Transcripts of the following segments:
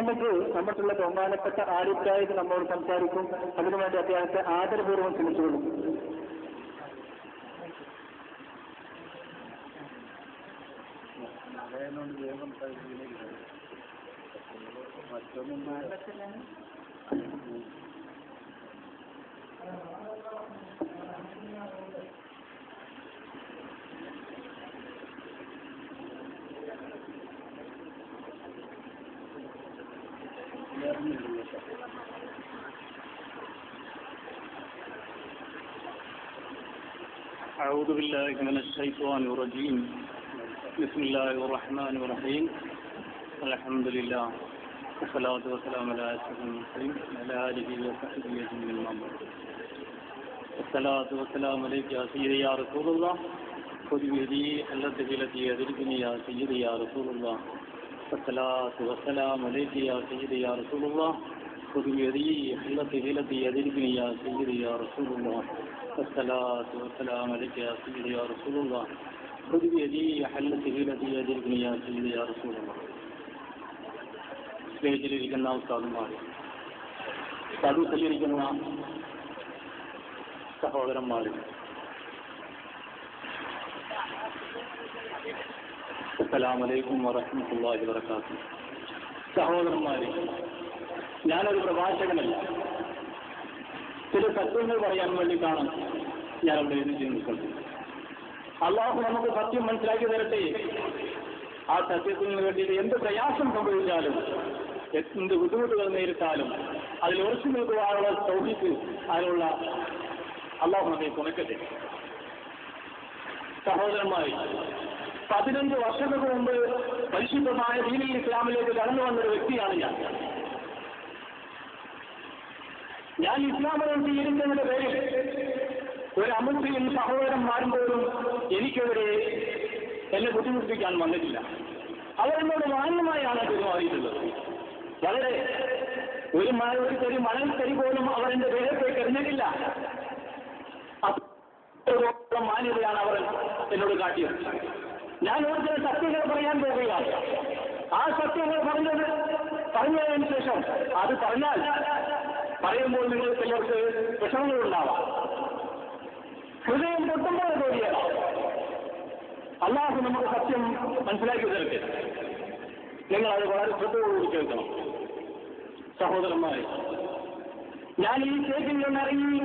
നമുക്കുള്ള ബഹുമാനപ്പെട്ട ആദിത്യായിട്ട് നമ്മോട് സംസാരിക്കും. അതിനുവേണ്ടി അദ്ദേഹത്തെ ആദരപൂർവ്വം ക്ഷണിച്ചുകൊള്ളും. أعوذ بالله من الشيطان الرجيم. بسم الله الرحمن الرحيم. الحمد لله والصلاة والسلام على أشرف المرسلين وعلى آله وصحبه أجمعين. الصلاة والسلام عليك يا سيدي يا رسول الله. خذ بيدي التي يدركني يا سيدي يا رسول الله. الصلاة والسلام عليك يا سيدي يا رسول الله. خذ بيدي التي يدركني يا سيدي يا رسول الله. الصلاة والسلام عليك يا سيدي يا رسول الله. خذ بيدي التي يدركني يا سيدي يا رسول الله. സ്റ്റേജിലിരിക്കുന്ന ഉസ്താദുമാർ, സദസ്സിലിരിക്കുന്ന സഹോദരന്മാർ, അസ്സലാമു അലൈക്കും വറഹ്മത്തുള്ളാഹി വബറകാതുഹു. സഹോദരന്മാരെ, ഞാനൊരു പ്രഭാഷകനല്ല. ചില സത്യങ്ങൾ പറയാൻ വേണ്ടിയിട്ടാണ് ഞാൻ അവിടെ എഴുതി നിൽക്കുന്നത്. അള്ളാഹു നമുക്ക് സത്യം മനസ്സിലാക്കി തരട്ടെ. ആ സത്യത്തിന് വേണ്ടിയിട്ട് എന്ത് പ്രയാസം സംഭവിച്ചാലും, എന്ത് ബുദ്ധിമുട്ടുകൾ നേരിട്ടാലും അതിൽ ഉറച്ചു നിൽക്കുവാനുള്ള തൗഫീഖ് അതിനുള്ള അള്ളാഹു നമ്മെ തുണക്കട്ടെ. സഹോദരന്മാരെ, 15 വർഷങ്ങൾക്ക് മുമ്പ് പരിശുദ്ധമായ ദീനുൽ ഇസ്ലാമിലേക്ക് കടന്നു വന്നൊരു വ്യക്തിയാണ് ഞാൻ ഇസ്ലാമിനെ സ്വീകരിക്കുന്നതിന്റെ പേരിൽ ഒരു അമുസ്ലിം സഹോദരന്മാരും പോലും എനിക്കെതിരെ എന്നെ ബുദ്ധിമുട്ടിക്കാൻ വന്നിട്ടില്ല. അവരെന്നോട് മാന്യമായാണ് പെരുമാറിയിട്ടുള്ളത്. വളരെ ഒരു മണൽത്തരി പോലും അവരെന്റെ ദേഹത്തേക്ക് എറിഞ്ഞിട്ടില്ല. അത്രത്തോളം മാന്യതയാണ് അവർ എന്നോട് കാട്ടിയത്. ഞാൻ ഓർക്കുന്ന സത്യങ്ങൾ പറയാൻ പോവുകയാണ്. ആ സത്യങ്ങൾ പറഞ്ഞതിന് ശേഷം അത് പറയുമ്പോൾ നിങ്ങൾ ചിലർക്ക് വിഷമങ്ങളുണ്ടാവാം, ഹൃദയം പൊട്ടുമ്പോൾ തോന്നിയതാണ്. അള്ളാഹു നമുക്ക് സത്യം മനസ്സിലാക്കി തരട്ടെ. നിങ്ങൾ അത് വളരെ ശ്രദ്ധയോടുകൂടി കേൾക്കണം. സഹോദരന്മാരെ, ഞാൻ ഈ സ്റ്റേജിൽ നിന്നിറങ്ങി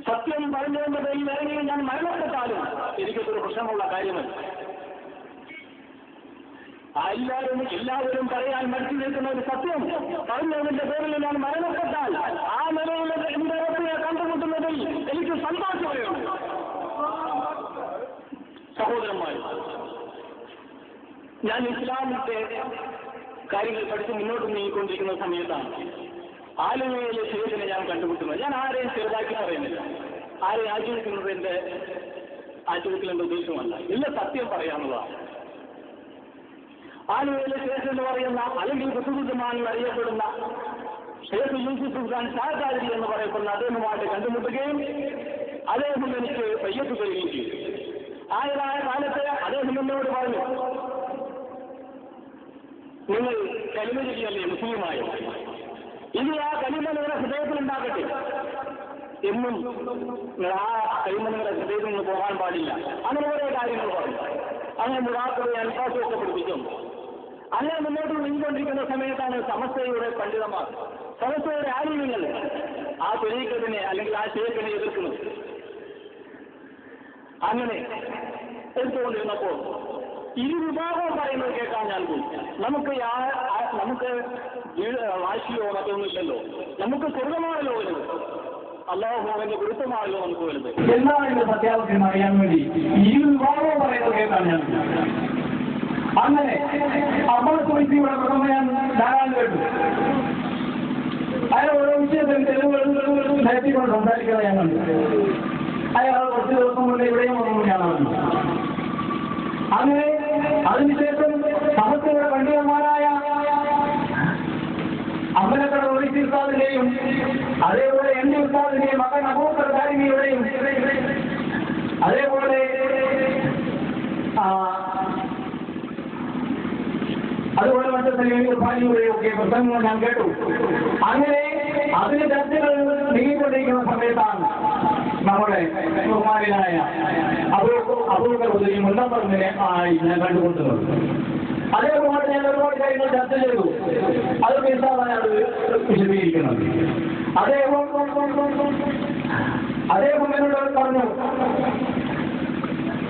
സത്യം പറഞ്ഞതിന്റെ പേരിൽ ഇറങ്ങി ഞാൻ മരണപ്പെട്ടാലും എനിക്കൊരു പ്രശ്നമുള്ള കാര്യമല്ല. എല്ലാവരും പറയാൻ മടിച്ചു നിൽക്കുന്ന ഒരു സത്യം പറഞ്ഞതിന്റെ പേരിൽ ഞാൻ മരണപ്പെട്ടാൽ ആ നിലയിൽ എന്റെ ഉറപ്പിനെ കണ്ടുമുട്ടുന്നതിൽ എനിക്ക് സന്തോഷമേയുള്ളൂ. സഹോദരന്മാർ, ഞാൻ ഇസ്ലാമിന്റെ കാര്യങ്ങൾ പഠിച്ച് മുന്നോട്ട് നീങ്ങിക്കൊണ്ടിരിക്കുന്ന സമയത്താണ് ആലുവയിലെ ശേഖരനെ ഞാൻ കണ്ടുമുട്ടുന്നത്. ഞാൻ ആരെയും ചെറുതാക്കി പറയുന്നില്ല, ആരെയും ആചരിക്കുന്നത് എന്റെ ഉദ്ദേശമല്ല. ഇല്ല, സത്യം പറയാനുള്ളതാണ്. ആലുവയിലെ ശേഖരൻ എന്ന് പറയുന്ന, അല്ലെങ്കിൽ കുത്തുബുദ്ധമാണെന്ന് അറിയപ്പെടുന്ന ഷേഖ് യൂസുഫ് ഖാൻ ഷാഖാരി എന്ന് പറയപ്പെടുന്ന അദ്ദേഹവുമായിട്ട് കണ്ടുമുട്ടുകയും അദ്ദേഹം എനിക്ക് പയ്യത്ത് തരികയും ചെയ്തു. ആയതായ കാലത്ത് അദ്ദേഹം എന്നോട് പറഞ്ഞു, നിങ്ങൾ കലിമ ചൊല്ലിയല്ലേ മുസ്ലിമായോ, ഇനി ആ കലിമ നിങ്ങളുടെ ഹൃദയത്തിലുണ്ടാകട്ടെ. എന്നും ആ കലിമ നിങ്ങളുടെ ഹൃദയത്തിൽ നിന്ന് പോകാൻ പാടില്ല. അങ്ങനെ ഓരോ കാര്യങ്ങൾ പറഞ്ഞു. അങ്ങനെ മുറാഖബയെ അൽഫാസൊക്കെ പഠിപ്പിച്ചു. അങ്ങനെ മുന്നോട്ട് നീങ്ങിക്കൊണ്ടിരിക്കുന്ന സമയത്താണ് സമസ്തയുടെ പണ്ഡിതന്മാർ, സമസ്തയുടെ ആലിമ്യങ്ങൾ ആ ത്വരീഖത്തിനെ അല്ലെങ്കിൽ ആ ശേഖനെ എതിർക്കുന്നത്. അങ്ങനെ എടുത്തുകൊണ്ടിരുന്നപ്പോൾ ഇരു വിഭാഗവും പറയുന്നത് കേൾക്കാൻ ഞാൻ പോയി. നമുക്ക് വാശിയോ മറ്റൊന്നുമില്ലല്ലോ, നമുക്ക് സ്വർഗമാണല്ലോ വലുത്, അള്ളാഹുവിന്റെ ഗുരുത്വമാണല്ലോ നമുക്ക് വലുത്. എന്താണ് ഇതിന്റെ സത്യാവസ്ഥ അറിയാൻ വേണ്ടി ഇരു വിഭാഗവും പറയുന്നത് കേൾക്കാൻ ഞാൻ. അങ്ങനെ അമ്മയുടെ പ്രഥമ ഞാൻ ധാരാളം കേട്ടു. അയാൾ ഓരോ വിഷയത്തിൽ തെളിവുകൾ നിരത്തിക്കൊണ്ട് സംസാരിക്കുന്നത് ഞാൻ കണ്ടു. അയാൾ കുറച്ച് ദിവസം കൊണ്ട് ഇവിടെയും വന്നു ഞാൻ അറിഞ്ഞു. അങ്ങനെ അതിനുശേഷം സമസ്തയുടെ പണ്ഡിതന്മാരായ അമ്പലക്കട ഒളിസി ഉസ്താദിന്റെയും അതേപോലെ എന്റെ ഉസ്താദിന്റെയും മകൻ അബൂബക്കർ ദാരിമിയുടെയും അതേപോലെ അതുപോലെ മറ്റ് മദ്രസയിലെ പാലിയുടെയൊക്കെ പ്രസംഗങ്ങൾ ഞാൻ കേട്ടു. അങ്ങനെ അതിന് ചർച്ചകൾ നീങ്ങിക്കൊണ്ടിരിക്കുന്ന സമയത്താണ് നമ്മുടെ ബഹുമാനായ അബൂബക്കർ ഉദരി മുണ്ടപ്പറമ്പിനെ ഞാൻ കണ്ടുകൊണ്ടുന്നത്. അതേപോലെ ഞാൻ ഒരുപാട് കാര്യങ്ങൾ ചർച്ച ചെയ്തു. അത് പിന്നാണ് അത് വിശദീകരിക്കുന്നത്. അദ്ദേഹം എന്നോട് പറഞ്ഞു,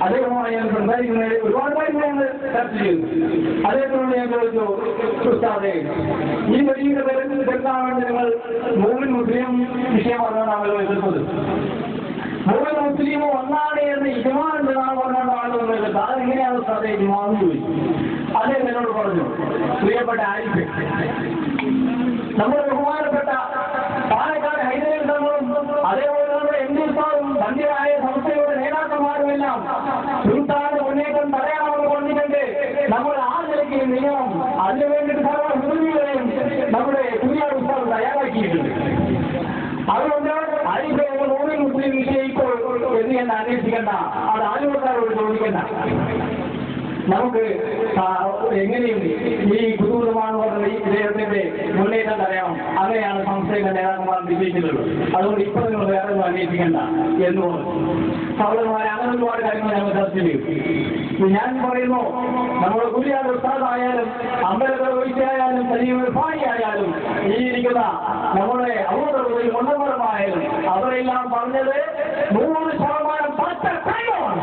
അദ്ദേഹവുമായി ഞാൻ സംസാരിക്കുന്നത് ഒരുപാട് കാര്യങ്ങൾ ഞങ്ങൾ ചർച്ച ചെയ്തു. അദ്ദേഹത്തിനോട് ഞാൻ ചോദിച്ചു, ഉസ്താദേ, ഈ വലിയ വരുത്താൻ വേണ്ടി നിങ്ങൾ മൂന്ന് മുസ്ലിം വിഷയമാണെന്നാണല്ലോ എതിർത്തത്. മൂന്ന് മുസ്ലിം ഒന്നാണ് എന്ന് ഇജമാണെന്നാണ് പറഞ്ഞുകൊണ്ടാണ് അതെങ്ങനെയാണ് ഉസ്താദേ ഇജമാന്ന് ചോദിച്ചു. അദ്ദേഹം എന്നോട് പറഞ്ഞു, പ്രിയപ്പെട്ട ആരിഫ്, നമ്മുടെ ബഹുമാനപ്പെട്ട പാലക്കാട് ഹൈദരലി തങ്ങളും അതേപോലെ നമ്മുടെ എംഡി ഉസ്താദും ബന്ധിയായ സംസ്ഥയുടെ നേതാക്കന്മാരുമെല്ലാം സുൽത്താന്റെ മുന്നേറ്റം തടയാമെന്ന് പറഞ്ഞിട്ടുണ്ട്. നമ്മൾ ആ നിലയ്ക്ക് നിയമം അതിനു വേണ്ടിയിട്ട് സർവ്വ മുസ്ലിങ്ങളെയും നമ്മുടെ കുര്യാട് ഉസ്താദ് തയ്യാറാക്കിയിട്ടുണ്ട്. അതുകൊണ്ട് ആരിഫ് മൂന്ന് മുസ്ലിം വിഷയിക്കോ എന്ന് ഞാൻ അന്വേഷിക്കണ്ട, അത് ആലുവക്കാരോട് ചോദിക്കണ്ട. നമുക്ക് എങ്ങനെയും ഈ കുതൂഹലമാണ് പറഞ്ഞ ഈ ഇദ്ദേഹത്തിന്റെ മുന്നേറ്റം തടയണം. അങ്ങനെയാണ് സംസ്ഥയുടെ നേതാക്കന്മാർ നിശ്ചയിക്കുന്നത്. അതുകൊണ്ട് ഇപ്പൊ നിങ്ങൾ വേറെ ഒന്നും അന്വേഷിക്കണ്ട എന്ന് പറഞ്ഞു. സഹോദരന്മാരെ, അങ്ങനെ ഒരുപാട് കാര്യങ്ങൾ ഞങ്ങൾ ചർച്ച ചെയ്യും. ഞാൻ പറയുന്നു, നമ്മുടെ കുര്യാട് ഉസ്താദായാലും അമ്പലത്തിൽ ഒഴിച്ചായാലും സലീമായാലും ഈ ഇരിക്കുന്ന നമ്മുടെ ഔദ്യോഗിക കൊണ്ടമരമായാലും അവരെല്ലാം പറഞ്ഞത് 100% പച്ച കള്ളമാണ്.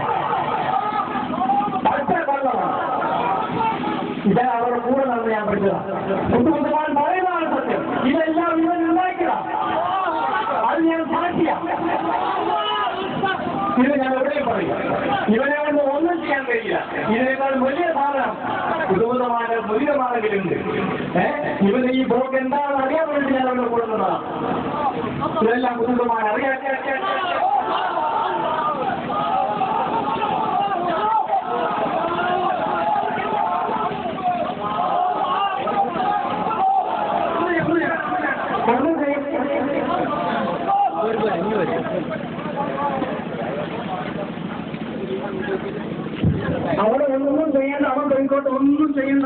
ഇത് അവരുടെ കൂടെ നടന്ന് ഞാൻ പഠിച്ചതാണ്. കുത്തുകുത്തുമാൻ പറയുന്നതാണ് സത്യം. ഇതെല്ലാം ഇവൻ ഉണ്ടാക്കിയതാണ്. അത് ഞാൻ സാക്ഷിയാണ്. ഇത് ഞാൻ എവിടെയും പറയും. ഇവനെ കൊണ്ട് ഒന്നും ചെയ്യാൻ കഴിയില്ല. ഇതിനേക്കാൾ വലിയ സാധനം കുത്തുകുത്തമാന മുരികമാണെങ്കിലുണ്ട്. ഇവന് ഈ ബ്ലോക്ക് എന്താണെന്ന് അറിയാൻ വേണ്ടി ഞാൻ അവിടെ കൊടുക്കുന്നതാണ്. ഇതെല്ലാം കുത്തുകുത്തമാൻ അറിയാൻ അവിടെ ഒന്നും ചെയ്യേണ്ട, അവൻ പോയിക്കോട്ടെ, ഒന്നും ചെയ്യണ്ട.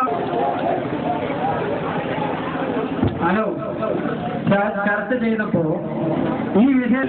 ഹലോ, ചർച്ച ചെയ്തപ്പോ ഈ വിഷയം